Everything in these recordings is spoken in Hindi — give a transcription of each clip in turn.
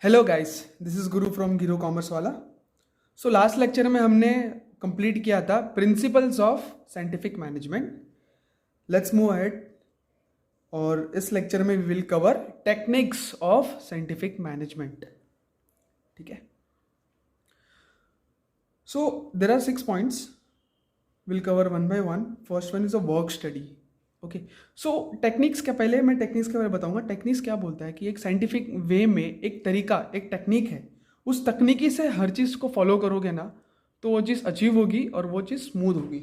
Hello guys, this is Guru from गिरो कॉमर्स वाला। सो लास्ट लेक्चर में हमने कंप्लीट किया था principles of scientific management. Let's move ahead और इस लेक्चर में we will cover techniques of scientific management. ठीक है। So there are 6 points, will cover one by one. First one is a work study. Okay. So techniques के पहले मैं टेक्निक्स के बारे में बताऊंगा। टेक्निक्स क्या बोलता है कि एक साइंटिफिक वे में एक तरीका, एक टेक्निक है, उस तकनीकी से हर चीज़ को फॉलो करोगे ना तो वो चीज़ अचीव होगी और वो चीज़ स्मूथ होगी।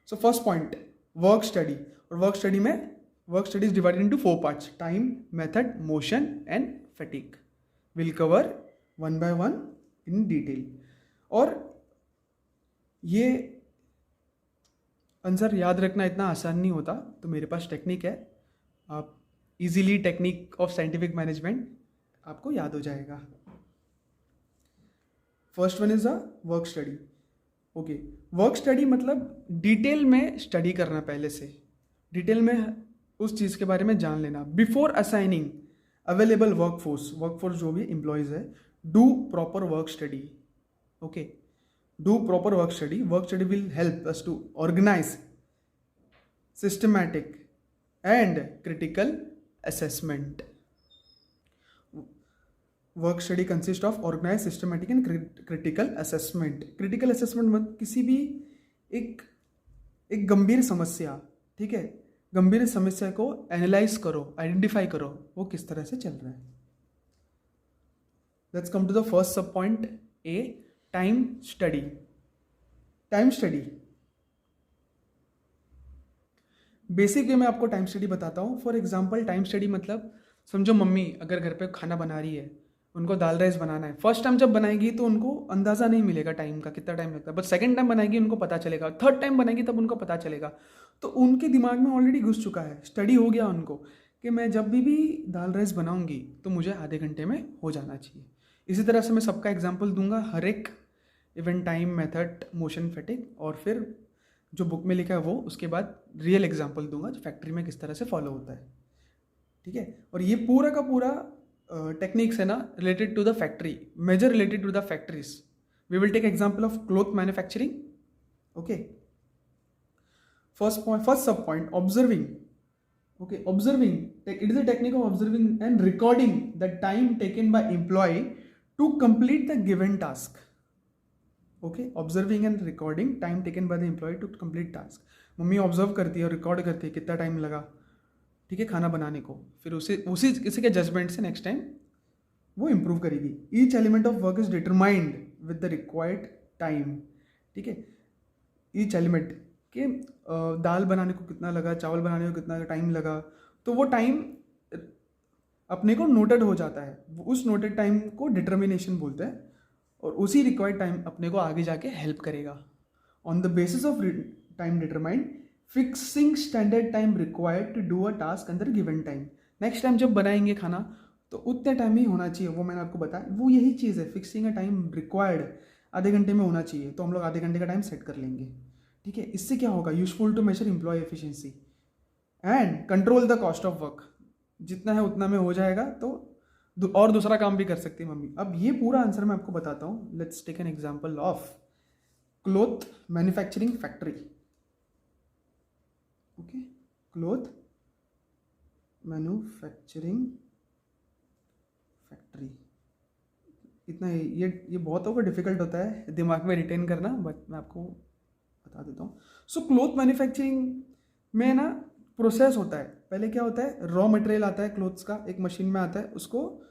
So first point, work study. और वर्क स्टडी में work study is divided into 4 parts: time, method, motion and fatigue. Will cover one by one in detail. और ये आंसर याद रखना इतना आसान नहीं होता, तो मेरे पास टेक्निक है। आप easily technique of scientific management आपको याद हो जाएगा। First one is a work study. Okay. Work study मतलब डिटेल में स्टडी करना, पहले से डिटेल में उस चीज़ के बारे में जान लेना। बिफोर असाइनिंग अवेलेबल वर्कफोर्स जो भी एम्प्लॉयज़ है, do proper work study. Okay. Do proper work study. Work study will help us to organize systematic and critical assessment. Work study consists of organized, systematic and critical assessment. Critical assessment मतलब किसी भी एक एक गंभीर समस्या, ठीक है, गंभीर समस्या को एनालाइज करो, आइडेंटिफाई करो वो किस तरह से चल रहा है। Let's come to the first sub point A, time study. Time study basic way में आपको टाइम स्टडी बताता हूँ। फॉर एग्जांपल, टाइम स्टडी मतलब समझो मम्मी अगर घर पे खाना बना रही है, उनको दाल राइस बनाना है। फर्स्ट टाइम जब बनाएगी तो उनको अंदाज़ा नहीं मिलेगा टाइम का, कितना टाइम लगता है, बट सेकंड टाइम बनाएगी उनको पता चलेगा, थर्ड टाइम बनाएगी तब उनको पता चलेगा। तो उनके दिमाग में ऑलरेडी घुस चुका है, स्टडी हो गया उनको कि मैं जब भी दाल राइस बनाऊंगी तो मुझे आधे घंटे में हो जाना चाहिए। इसी तरह से मैं सबका एग्जाम्पल दूंगा, हर एक even time, method, motion, fatigue, और फिर जो बुक में लिखा है वो, उसके बाद रियल एग्जांपल दूंगा जो फैक्ट्री में किस तरह से फॉलो होता है। ठीक है। और ये पूरा का पूरा टेक्निक्स है ना related to the factory, major related to the factories. We will take example of cloth manufacturing. Okay. First sub point, observing. Okay. Observing, it is a technique of observing and recording the time taken by employ to complete the given task. Okay. Observing and recording time taken by the employ to complete task. Mummy observe करती है और रिकॉर्ड करती है कितना टाइम लगा, ठीक है, खाना बनाने को। फिर उसी किसी के जजमेंट से नेक्स्ट टाइम वो इंप्रूव करेगी। Each element of work is determined with the required time. ठीक है। ईच एलिमेंट के दाल बनाने को कितना लगा, चावल बनाने को कितना टाइम लगा, तो वो टाइम अपने को नोटेड हो जाता है। उस नोटेड टाइम को डिटर्मिनेशन बोलते हैं, और उसी रिक्वायर्ड टाइम अपने को आगे जाके हेल्प करेगा। On the basis of time determined, fixing standard time required to do a task under given time. Next time जब बनाएंगे खाना तो उतने टाइम ही होना चाहिए, वो मैंने आपको बताया, वो यही चीज़ है, फिक्सिंग अ टाइम रिक्वायर्ड आधे घंटे में होना चाहिए, तो हम लोग आधे घंटे का टाइम सेट कर लेंगे। ठीक है। इससे क्या होगा, useful to measure employ efficiency and control the cost of work. जितना है उतना में हो जाएगा, तो और दूसरा काम भी कर सकती है मम्मी। अब ये पूरा आंसर मैं आपको बताता हूँ। Let's take an example of cloth manufacturing factory. Okay. Cloth manufacturing factory. इतना ये बहुत होगा, डिफिकल्ट होता है दिमाग में रिटेन करना, बट मैं आपको बता देता हूँ। सो क्लॉथ मैन्युफैक्चरिंग में ना प्रोसेस होता है। पहले क्या होता है, रॉ मटेरियल आता है क्लोथ्स का, एक मशीन में आता है, उसको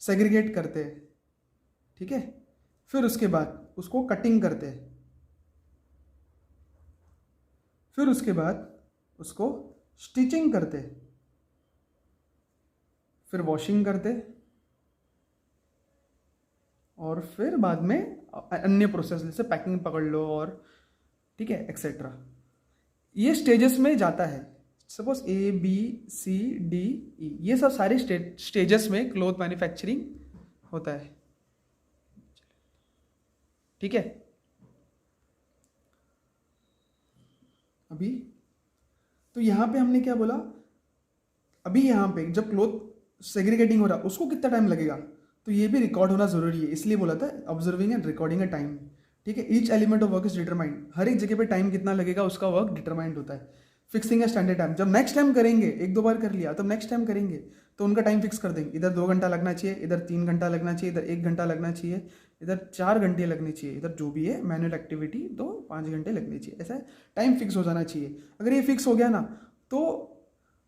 सेग्रीगेट करते हैं, ठीक है। फिर उसके बाद उसको कटिंग करते हैं, फिर उसके बाद उसको स्टिचिंग करते हैं, फिर वॉशिंग करते, और फिर बाद में अन्य प्रोसेस जैसे पैकिंग पकड़ लो, और ठीक है, एक्सेट्रा। ये स्टेजेस में जाता है। Suppose A B C D E, ये सब सारे स्टेजेस में क्लॉथ मैन्युफैक्चरिंग होता है। ठीक है। अभी तो यहां पे हमने क्या बोला, अभी यहां पे जब क्लॉथ सेग्रीगेटिंग हो रहा उसको कितना टाइम लगेगा, तो ये भी रिकॉर्ड होना ज़रूरी है, इसलिए बोला था observing and recording a time. ठीक है, each element of work is determined, हर एक जगह पे टाइम कितना लगेगा उसका वर्क डिटरमाइंड होता है। फिक्सिंग ए स्टैंडर्ड टाइम, जब नेक्स्ट टाइम करेंगे, एक दो बार कर लिया तब नेक्स्ट टाइम करेंगे तो उनका टाइम फिक्स कर देंगे, इधर 2 घंटा लगना चाहिए, इधर 3 घंटा लगना चाहिए, इधर 1 घंटा लगना चाहिए, इधर 4 घंटे लगने चाहिए, इधर जो भी है मैनुअल एक्टिविटी तो 5 घंटे लगने चाहिए, ऐसा टाइम फिक्स हो जाना चाहिए। अगर ये फिक्स हो गया ना तो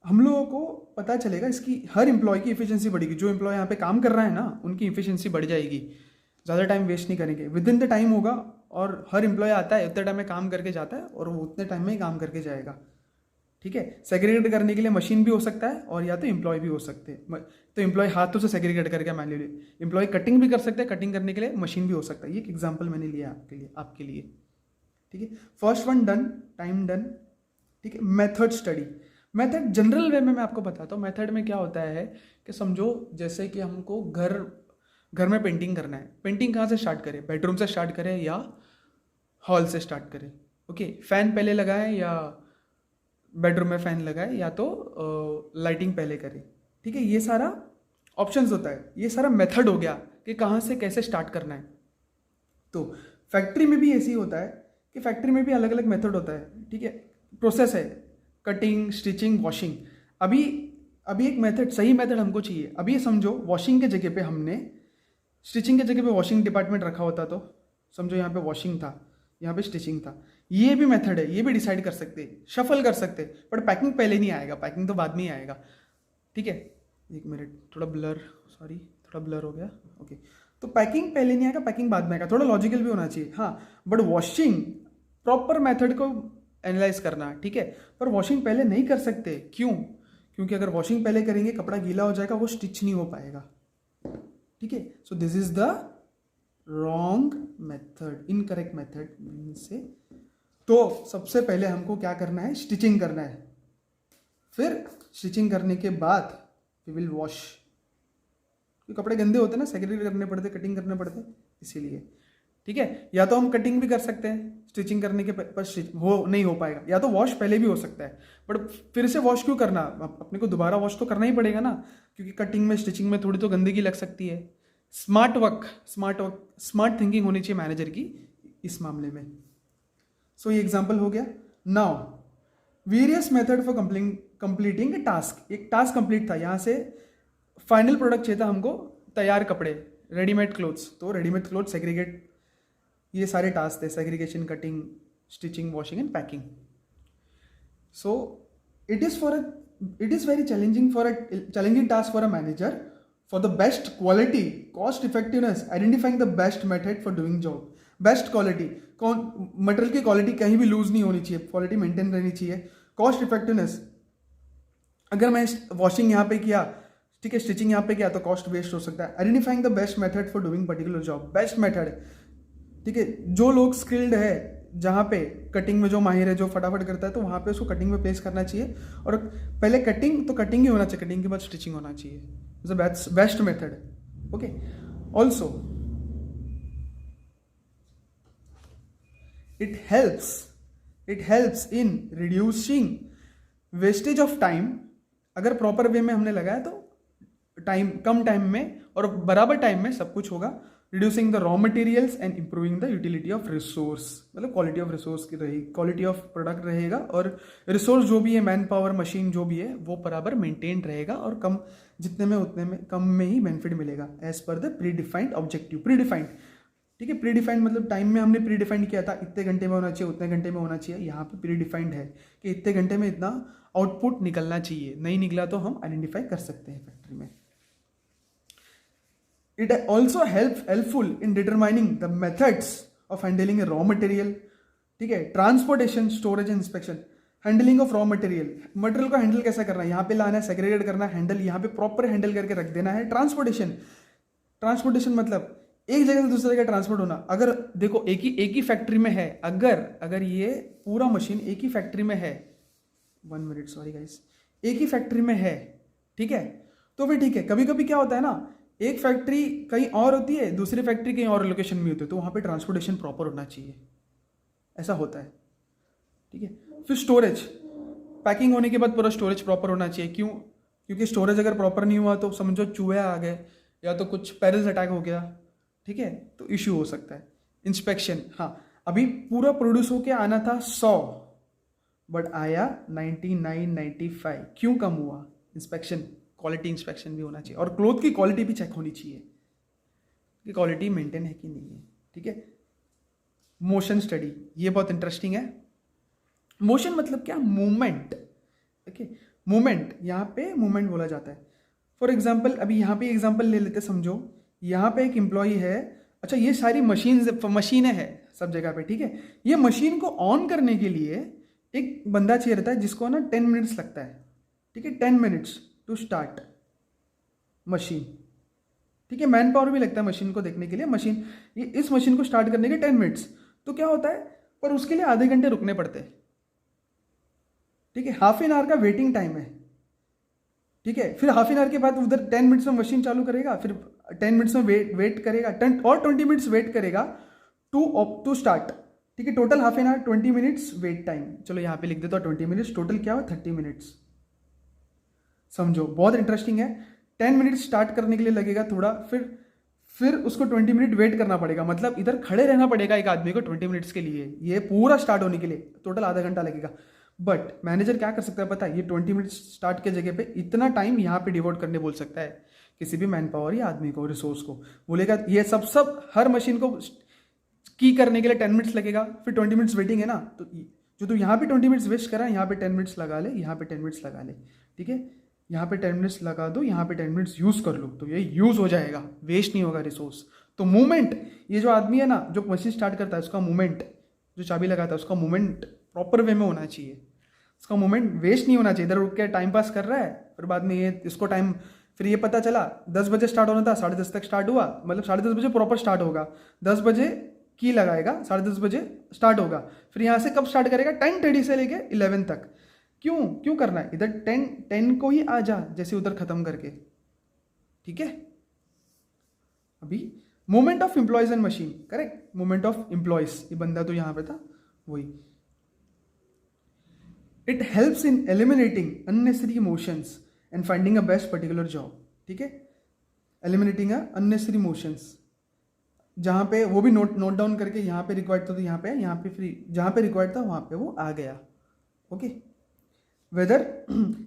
हम लोगों को पता चलेगा, इसकी हर एम्प्लॉय की इफिशियंसी बढ़ेगी, जो एम्प्लॉय यहाँ पे काम कर रहा है ना उनकी इफिशियंसी बढ़ जाएगी, ज़्यादा टाइम वेस्ट नहीं करेंगे, विद इन द टाइम होगा, और हर एम्प्लॉय आता है उतने टाइम में काम करके जाता है और वो उतने टाइम में ही काम करके जाएगा। ठीक है, सेग्रीगेट करने के लिए मशीन भी हो सकता है और या तो एम्प्लॉय भी हो सकते हैं, तो एम्प्लॉय हाथों से सेग्रीगेट करके मैन्युअली, एम्प्लॉय कटिंग भी कर सकते हैं, कटिंग करने के लिए मशीन भी हो सकता है। ये एक एग्जांपल मैंने लिया आपके लिए। ठीक है, first one done, time done. ठीक है, मेथड स्टडी, मेथड जनरल वे में मैं आपको बताता हूँ। मेथड में क्या होता है कि समझो जैसे कि हमको घर में पेंटिंग करना है, पेंटिंग कहाँ से स्टार्ट करें, बेडरूम से स्टार्ट करें या हॉल से स्टार्ट करें। ओके, फैन पहले लगाएं या बेडरूम में फ़ैन लगाए या तो लाइटिंग पहले करें। ठीक है, ये सारा ऑप्शंस होता है, ये सारा मेथड हो गया कि कहाँ से कैसे स्टार्ट करना है। तो फैक्ट्री में भी ऐसे ही होता है कि फैक्ट्री में भी अलग अलग मेथड होता है। ठीक है, प्रोसेस है कटिंग, स्टिचिंग, वॉशिंग। अभी एक मेथड, सही मेथड हमको चाहिए। अभी ये समझो वॉशिंग के जगह पे हमने स्टिचिंग के जगह पे वॉशिंग डिपार्टमेंट रखा होता तो समझो यहाँ पे वॉशिंग था, यहाँ पे स्टिचिंग था। ये भी मेथड है, ये भी डिसाइड कर सकते, शफल कर सकते, बट पैकिंग पहले नहीं आएगा, पैकिंग तो बाद में ही आएगा। ठीक है, एक मिनट, थोड़ा ब्लर हो गया। ओके, तो पैकिंग पहले नहीं आएगा, पैकिंग बाद में आएगा, थोड़ा लॉजिकल भी होना चाहिए। हाँ, बट वॉशिंग प्रॉपर मेथड को एनालाइज करना। ठीक है, पर वॉशिंग पहले नहीं कर सकते, क्यों? क्योंकि अगर वॉशिंग पहले करेंगे कपड़ा गीला हो जाएगा, वो स्टिच नहीं हो पाएगा। ठीक है, so this is the wrong method, incorrect method से। तो सबसे पहले हमको क्या करना है, स्टिचिंग करना है, फिर स्टिचिंग करने के बाद वी विल वॉश, क्योंकि कपड़े गंदे होते हैं ना, सेग्रीगेट करने पड़ते, कटिंग करने पड़ते, इसीलिए। ठीक है, या तो हम कटिंग भी कर सकते हैं स्टिचिंग करने के पर नहीं हो पाएगा, या तो वॉश पहले भी हो सकता है, बट फिर से वॉश क्यों करना, अपने को दोबारा वॉश तो करना ही पड़ेगा ना, क्योंकि कटिंग में स्टिचिंग में थोड़ी तो गंदगी लग सकती है। स्मार्ट थिंकिंग होनी चाहिए मैनेजर की इस मामले में। सो ये एग्जाम्पल हो गया। Now various method for completing A task, एक टास्क कंप्लीट था, यहाँ से फाइनल प्रोडक्ट चाहिए था हमको, तैयार कपड़े, रेडीमेड क्लोथ्स। तो रेडीमेड क्लोथ, सेग्रीगेट, ये सारे टास्क थे, segregation, cutting, stitching, washing and packing. So it is very challenging task for a manager for the best quality, cost effectiveness, identifying the best method for doing job. Best quality, material की क्वालिटी कहीं भी लूज नहीं होनी चाहिए, क्वालिटी मेंटेन रहनी चाहिए। कॉस्ट इफेक्टिवनेस, अगर मैं वॉशिंग यहाँ पे किया, ठीक है, स्टिचिंग यहाँ पे किया तो कॉस्ट वेस्ट हो सकता है। Identifying the best method for doing particular job, best method. ठीक है, जो लोग स्किल्ड है, जहाँ पे कटिंग में जो माहिर है, जो फटाफट करता है, तो वहाँ पे उसको कटिंग में प्लेस करना चाहिए। और पहले कटिंग तो कटिंग ही होना चाहिए, कटिंग के बाद स्टिचिंग होना चाहिए, best method. Okay, also it helps in reducing wastage of time। अगर प्रॉपर वे में हमने लगाया तो कम टाइम में और बराबर टाइम में सब कुछ होगा। Reducing the raw materials and improving the utility of resource, मतलब क्वालिटी ऑफ रिसोर्स की रहेगी, क्वालिटी ऑफ प्रोडक्ट रहेगा, और रिसोर्स जो भी है, मैन पावर, मशीन जो भी है, वो बराबर मेंटेन रहेगा, और कम जितने में उतने में कम में ही बेनिफिट मिलेगा, as per the predefined objective. Predefined, ठीक है, प्री डिफाइंड मतलब टाइम में हमने प्री डिफाइंड किया था, इतने घंटे में होना चाहिए, उतने घंटे में होना चाहिए। यहाँ पे प्री डिफाइंड है कि इतने घंटे में इतना आउटपुट निकलना चाहिए, नहीं निकला तो हम आइडेंटिफाई कर सकते हैं फैक्ट्री में। It also helpful in determining the methods of handling A raw material. ठीक है, transportation, storage and inspection, handling of raw material, material को हैंडल कैसा करना है, यहाँ पे लाना है, सेग्रीगेट करना है, हैंडल यहाँ पे प्रॉपर हैंडल करके रख देना है। ट्रांसपोर्टेशन मतलब एक जगह से दूसरी जगह ट्रांसपोर्ट होना। अगर देखो एक ही फैक्ट्री में है, अगर ये पूरा मशीन एक ही फैक्ट्री में है, 1 मिनट, सॉरी गाइस, एक ही फैक्ट्री में है, ठीक है, तो फिर ठीक है। कभी कभी क्या होता है ना, एक फैक्ट्री कहीं और होती है, दूसरी फैक्ट्री कहीं और लोकेशन में होती है, तो वहाँ पे ट्रांसपोर्टेशन प्रॉपर होना चाहिए, ऐसा होता है। ठीक है, फिर स्टोरेज, पैकिंग होने के बाद पूरा स्टोरेज प्रॉपर होना चाहिए। क्यों? क्योंकि स्टोरेज अगर प्रॉपर नहीं हुआ तो समझो चूहे आ गए या तो कुछ पेरिस अटैक हो गया, ठीक है, तो इश्यू हो सकता है। इंस्पेक्शन, हाँ, अभी पूरा प्रोड्यूस होके आना था 100 बट आया 99 95, क्यों कम हुआ? इंस्पेक्शन, क्वालिटी इंस्पेक्शन भी होना चाहिए, और क्लोथ की क्वालिटी भी चेक होनी चाहिए कि क्वालिटी मेंटेन है कि नहीं है, ठीक है। मोशन स्टडी, ये बहुत इंटरेस्टिंग है। मोशन मतलब क्या? मूवमेंट, ओके, मूवमेंट, यहाँ पे मूवमेंट बोला जाता है। फॉर एग्जाम्पल, अभी यहाँ पे एग्जाम्पल ले लेते, समझो यहाँ पे एक एम्प्लॉई है, अच्छा ये सारी मशीनें हैं सब जगह पे, ठीक है। ये मशीन को ऑन करने के लिए एक बंदा चाहिए रहता है जिसको ना 10 मिनट्स लगता है, ठीक है, 10 मिनट्स टू स्टार्ट मशीन, ठीक है। मैन पावर भी लगता है मशीन को देखने के लिए, मशीन ये इस मशीन को स्टार्ट करने के 10 मिनट्स, तो क्या होता है, पर उसके लिए आधे घंटे रुकने पड़ते हैं, ठीक है। हाफ एन आवर का वेटिंग टाइम है, ठीक है। फिर हाफ एन आवर के बाद उधर 10 मिनट्स में मशीन चालू करेगा, फिर 10 मिनट्स में वेट करेगा, 10 और 20 मिनट्स वेट करेगा टू स्टार्ट, ठीक है। Total half an hour, 20 minutes wait time, चलो यहाँ पे लिख देता हूँ 20 मिनट्स, टोटल क्या हुआ 30 मिनट्स। समझो बहुत इंटरेस्टिंग है। 10 मिनट स्टार्ट करने के लिए लगेगा थोड़ा, फिर उसको 20 मिनट वेट करना पड़ेगा, मतलब इधर खड़े रहना पड़ेगा एक आदमी को 20 मिनट्स के लिए, ये पूरा स्टार्ट होने के लिए टोटल आधा घंटा लगेगा। बट मैनेजर क्या कर सकता है पता है, ये 20 मिनट स्टार्ट के जगह पे इतना टाइम यहाँ पे डिवोट करने बोल सकता है किसी भी मैन पावर या आदमी को, रिसोर्स को, बोलेगा ये सब हर मशीन को की करने के लिए 10 मिनट्स लगेगा, फिर 20 मिनट्स वेटिंग है ना, तो जो तू यहाँ पे 20 मिनट्स वेस्ट करा, यहाँ पे 10 मिनट्स लगा ले, यहाँ पे 10 मिनट्स लगा ले, ठीक है। यहाँ पे 10 मिनट्स लगा दो, यहाँ पे 10 मिनट्स यूज़ कर लो, तो ये यूज़ हो जाएगा, वेस्ट नहीं होगा रिसोर्स। तो मूवमेंट, ये जो आदमी है ना जो मशीन स्टार्ट करता है, उसका मूवमेंट, जो चाबी लगाता है उसका मूवमेंट प्रॉपर वे में होना चाहिए, उसका मूवमेंट वेस्ट नहीं होना चाहिए, इधर रुक के टाइम पास कर रहा है, फिर बाद में ये इसको टाइम, फिर ये पता चला 10 बजे स्टार्ट होना था, 10:30 तक स्टार्ट हुआ, मतलब 10:30 बजे प्रॉपर स्टार्ट होगा, 10 बजे की लगाएगा, 10:30 बजे स्टार्ट होगा, फिर यहाँ से कब स्टार्ट करेगा 10:30 से लेके 11 तक। क्यों करना है, इधर 10 को ही आ जा, जैसे उधर खत्म करके, ठीक है। अभी movement of employees and machine, correct, movement of employees, ये बंदा तो यहां पे था वही। It helps in eliminating unnecessary emotions and finding a best particular job, ठीक है। एलिमिनेटिंग अननेसेसरी इमोशंस, जहां पे वो भी नोट डाउन करके, यहाँ पे रिक्वायर्ड था तो यहाँ पे फ्री, जहां पे रिक्वायर्ड था वहां पे वो आ गया, okay. Whether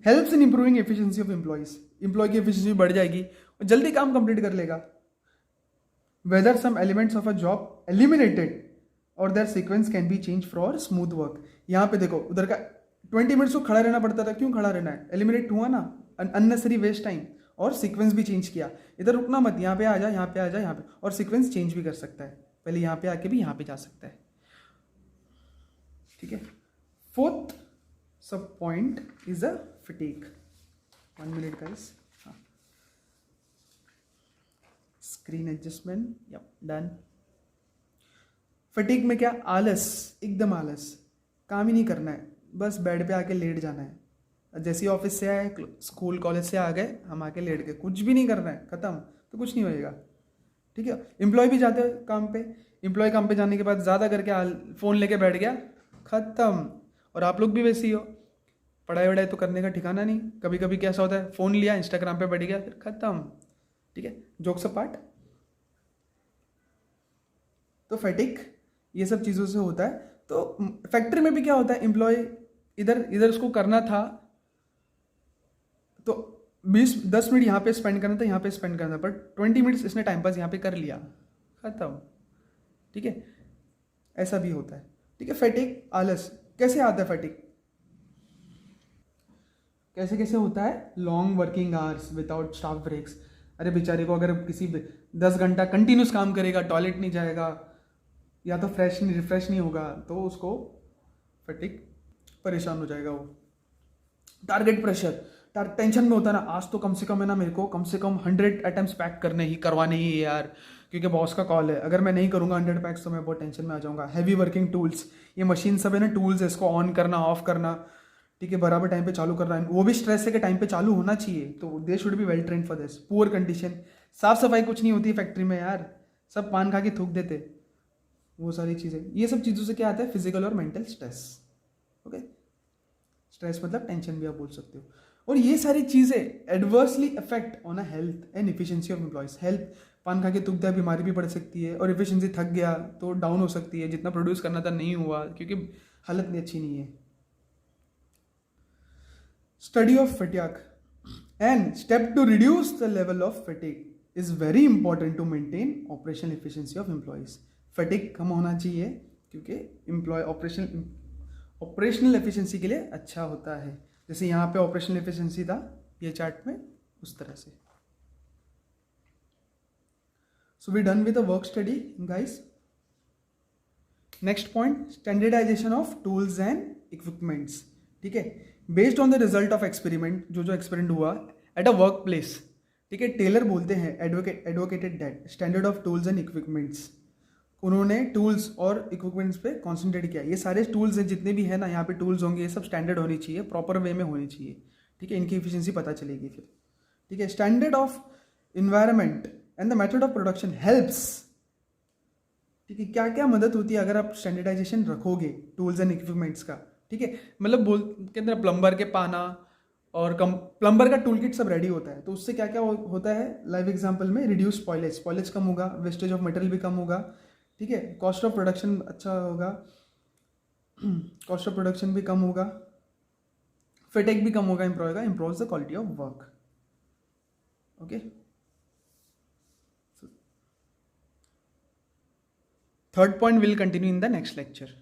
helps in improving efficiency of employees, employ की एफिशिएंसी बढ़ जाएगी, जल्दी काम कंप्लीट कर लेगा। Whether some elements of a job eliminated और their sequence can be change for smooth work. यहाँ पे देखो उधर का 20 मिनट्स को खड़ा रहना पड़ता था, क्यों खड़ा रहना है, एलिमिनेट हुआ ना, अननेसेसरी वेस्ट टाइम, और सीक्वेंस भी चेंज किया, इधर रुकना मत, यहाँ पे आ जा, यहाँ पे आ जा, यहाँ पे, और सीक्वेंस चेंज भी कर सकता है, पहले यहाँ पे आके भी यहाँ पे जा सकता है, ठीक है। Fourth sub point is a fatigue. 1 minute guys, screen adjustment, yup done. Fatigue में क्या, आलस, एकदम आलस, काम ही नहीं करना है, बस बेड पे आके लेट जाना है, जैसे ही ऑफिस से आए, स्कूल कॉलेज से आ गए, हम आके लेट गए, कुछ भी नहीं करना है, खत्म, तो कुछ नहीं होएगा, ठीक है। एम्प्लॉय भी जाते हैं काम पे, एम्प्लॉय काम पे जाने के बाद ज़्यादा करके फ़ोन लेके बैठ गया, खत्म। और आप लोग भी वैसे ही हो, पढ़ाई वढ़ाई तो करने का ठिकाना नहीं, कभी कभी कैसा होता है, फ़ोन लिया, इंस्टाग्राम पे बैठ गया, फिर खत्म, ठीक है, जोक्स अपार्ट। तो फैटिक ये सब चीज़ों से होता है। तो फैक्ट्री में भी क्या होता है, एम्प्लॉय इधर उसको करना था, तो 10 मिनट यहाँ पे स्पेंड करना था, यहाँ पे स्पेंड करना था, बट 20 मिनट्स इसने टाइम पास यहाँ पे कर लिया, खत्म, ठीक है। ऐसा भी होता है, ठीक है। फैटिक, आलस, कैसे आता है फैटिक, कैसे होता है, long working hours without staff breaks. अरे बेचारे को अगर किसी 10 घंटा कंटिन्यूस काम करेगा, टॉयलेट नहीं जाएगा, या तो रिफ्रेश नहीं होगा, तो उसको फैटिक, परेशान हो जाएगा वो। टारगेट प्रेशर, टेंशन में होता है ना, आज तो कम से कम है ना, मेरे को कम से कम 100 आइटम्स पैक करवाने ही है यार, क्योंकि बॉस का कॉल है, अगर मैं नहीं करूँगा 100 पैक्स तो मैं बहुत टेंशन में आ जाऊँगा। हैवी वर्किंग टूल्स, ये मशीन सब है ना, टूल्स है, इसको ऑन करना, ऑफ करना, ठीक है, बराबर टाइम पे चालू करना है, वो भी स्ट्रेस है कि टाइम पे चालू होना चाहिए, तो they should be well train for this. Poor condition, साफ सफाई कुछ नहीं होती है फैक्ट्री में यार, सब पान खा के थूक देते, वो सारी चीज़ें, ये सब चीज़ों से क्या आता है, फिजिकल और मेंटल स्ट्रेस, ओके। स्ट्रेस मतलब टेंशन भी आप बोल सकते हो। और ये सारी चीज़ें adversely affect on a health and efficiency of employees. Health, पान खा के तुक दिया, बीमारी भी पड़ सकती है, और इफिशिएंसी थक गया तो डाउन हो सकती है, जितना प्रोड्यूस करना था नहीं हुआ क्योंकि हालत नहीं अच्छी नहीं है। Study of fatigue and step to reduce the level of fatigue is very important to maintain operational efficiency of employees. Fatigue कम होना चाहिए क्योंकि एम्प्लॉय ऑपरेशनल एफिशिएंसी के लिए अच्छा होता है। जैसे यहाँ पे ऑपरेशनल एफिशिएंसी था ये चार्ट में, उस तरह से। So we done with the work study guys. Next point, standardization of tools and equipments. ठीक है, based on the result of experiment, जो एक्सपेरिमेंट हुआ एट अ वर्क प्लेस, ठीक है, टेलर बोलते हैं advocated that standard of tools and equipments. उन्होंने टूल्स और इक्विपमेंट्स पे कॉन्सेंट्रेट किया। ये सारे टूल्स हैं जितने भी हैं ना, यहाँ पे टूल्स होंगे, ये सब स्टैंडर्ड होनी चाहिए, प्रॉपर वे में होनी चाहिए। ठीक है, इनकी एफिशिएंसी पता चलेगी फिर। ठीक है, standard of environment and the method of production helps. ठीक है, क्या क्या मदद होती है अगर आप स्टैंडर्डाइजेशन रखोगे टूल्स एंड इक्विपमेंट्स का। ठीक है, मतलब बोल के अंदर प्लम्बर के पाना और प्लम्बर का टूल किट सब रेडी होता है, तो उससे क्या क्या होता है लाइव एग्जांपल में, रिड्यूस स्पॉइलेज कम होगा, वेस्टेज ऑफ मटेरियल भी कम होगा। ठीक है, कॉस्ट ऑफ प्रोडक्शन अच्छा होगा, कॉस्ट ऑफ प्रोडक्शन भी कम होगा, फटीग भी कम होगा, improves the quality of work. Okay, third point will continue in the next lecture.